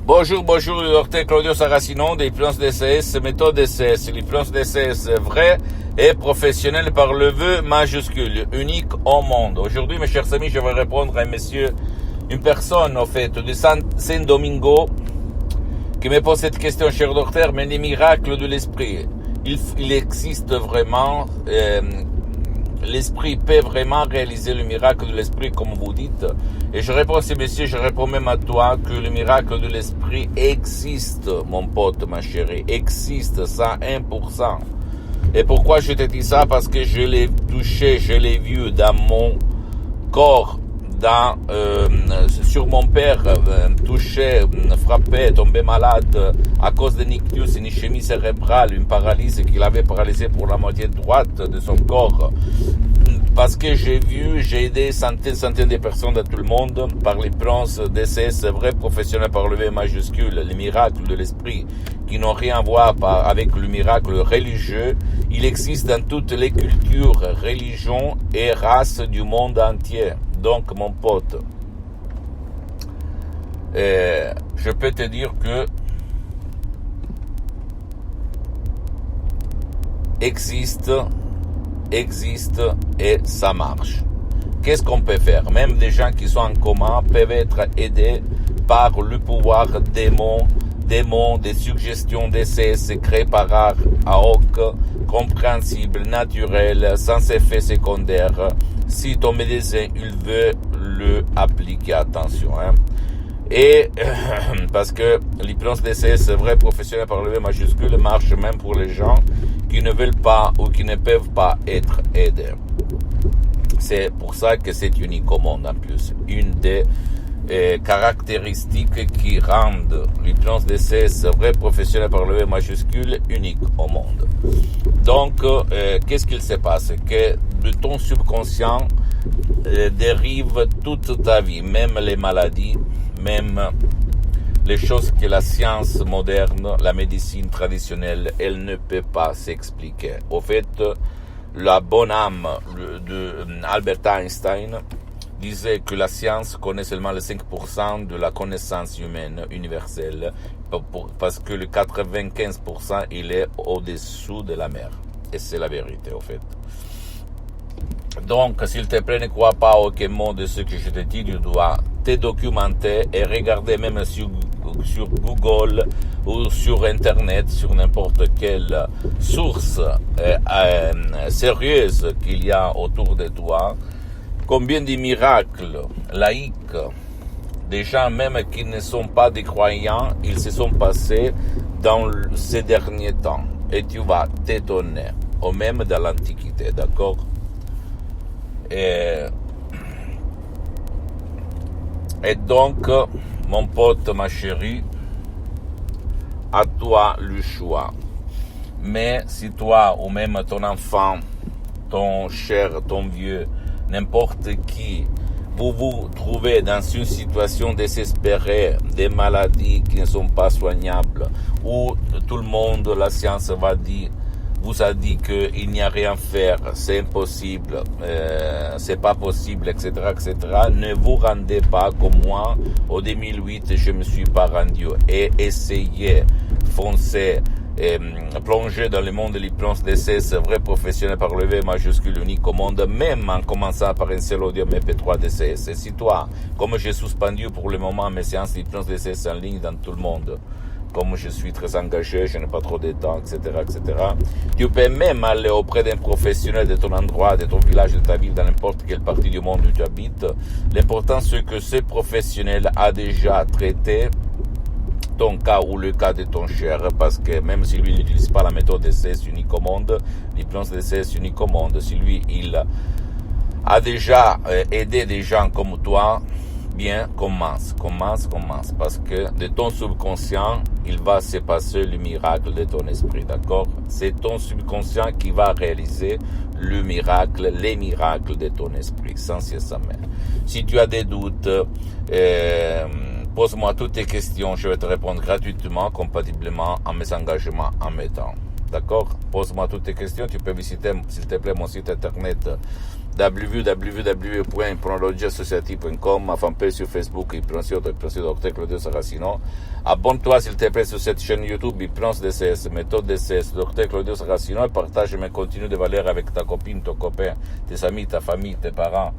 Bonjour, le docteur Claudio Saracino de l'hypnose DCS, méthode DCS. L'hypnose DCS vraie et professionnelle par le vœu majuscule, unique au monde. Aujourd'hui, mes chers amis, je vais répondre à une personne, au fait, de Saint-Domingo, qui me pose cette question, cher docteur, mais les miracles de l'esprit, il existe vraiment, l'esprit peut vraiment réaliser le miracle de l'esprit, comme vous dites? Et je réponds à ces messieurs, je réponds même à toi, que le miracle de l'esprit existe, mon pote, ma chérie, existe, 101%. Et pourquoi je te dis ça? Parce que je l'ai touché, je l'ai vu dans mon corps, sur mon père, touché, frappé, tombé malade à cause d'un ictus, une ischémie cérébrale, une paralysie qu'il avait paralysé pour la moitié droite de son corps. Parce que j'ai aidé centaines de personnes dans tout le monde par l'hypnose DCS, vrai professionnel par le V majuscule, les miracles de l'esprit qui n'ont rien à voir avec le miracle religieux. Il existe dans toutes les cultures, religions et races du monde entier. Donc, mon pote, je peux te dire que existe et ça marche. Qu'est-ce qu'on peut faire? Même des gens qui sont en coma peuvent être aidés par le pouvoir démon, des suggestions d'essais secrets par art à hoc, compréhensible, naturel, sans effet secondaire. Si ton médecin, il veut le appliquer, attention, hein. Et parce que l'hypnose DCS vrai professionnel par le V majuscule marche même pour les gens qui ne veulent pas ou qui ne peuvent pas être aidés. C'est pour ça que c'est unique au monde en plus. Une des caractéristiques qui rendent l'hypnose DCS vrai professionnel par le V majuscule unique au monde. Donc, qu'est-ce qu'il se passe? Que de ton subconscient dérive toute ta vie, même les maladies, même les choses que la science moderne, la médecine traditionnelle, elle ne peut pas s'expliquer. Au fait, la bonne âme de Albert Einstein disait que la science connaît seulement le 5% de la connaissance humaine universelle, parce que le 95% il est au-dessous de la mer. Et c'est la vérité, au fait. Donc, s'il te plaît, ne crois pas aucun mot de ce que je te dis, tu dois te documenter et regarder même sur Google ou sur Internet, sur n'importe quelle source sérieuse qu'il y a autour de toi, combien de miracles laïques, des gens même qui ne sont pas des croyants, ils se sont passés dans ces derniers temps. Et tu vas t'étonner, ou même dans l'Antiquité, d'accord? Et donc, mon pote, ma chérie, à toi le choix. Mais si toi, ou même ton enfant, ton cher, ton vieux, n'importe qui, vous vous trouvez dans une situation désespérée, des maladies qui ne sont pas soignables, où tout le monde, la science vous a dit qu'il n'y a rien à faire, c'est impossible, c'est pas possible, etc., etc. Ne vous rendez pas comme moi. Au 2008, je me suis pas rendu et essayez, foncez, plongez dans le monde de l'hypnose DCS, vrai professionnel par le V majuscule unique au monde, même en commençant par un seul audio MP3 DCS. Et si toi, comme j'ai suspendu pour le moment mes séances d'hypnose DCS en ligne dans tout le monde, comme je suis très engagé, je n'ai pas trop de temps, etc., etc. Tu peux même aller auprès d'un professionnel de ton endroit, de ton village, de ta ville, dans n'importe quelle partie du monde où tu habites. L'important, c'est que ce professionnel a déjà traité ton cas ou le cas de ton cher, parce que même si lui n'utilise pas la méthode DCS unique au monde, l'hypnose DCS unique au monde, si lui, il a déjà aidé des gens comme toi, bien, commence, parce que de ton subconscient, il va se passer le miracle de ton esprit, d'accord? C'est ton subconscient qui va réaliser les miracles de ton esprit, sans cesse jamais. Si tu as des doutes, pose-moi toutes tes questions, je vais te répondre gratuitement, compatiblement à mes engagements en mes temps. D'accord? Pose-moi toutes tes questions, tu peux visiter, s'il te plaît, mon site internet www.hypnologieassociative.com, ma fanpage sur Facebook, Hypnosie Dr Claudio Saracino. Abonne-toi s'il te plaît sur cette chaîne YouTube, Hypnose DCS, méthode DCS, Dr Claudio Saracino, et partage mes contenus de valeur avec ta copine, ton copain, tes amis, ta famille, tes parents,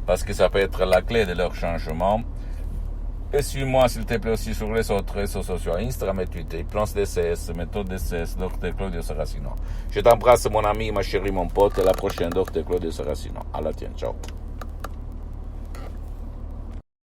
parce que ça peut être la clé de leur changement. Et suis-moi s'il te plaît aussi sur les autres réseaux sociaux, Instagram et Twitter, Hypnose DCS, méthode DCS, Dr Claudio Saracino. Je t'embrasse mon ami, ma chérie, mon pote, et à la prochaine Dr Claudio Saracino. À la tienne, ciao.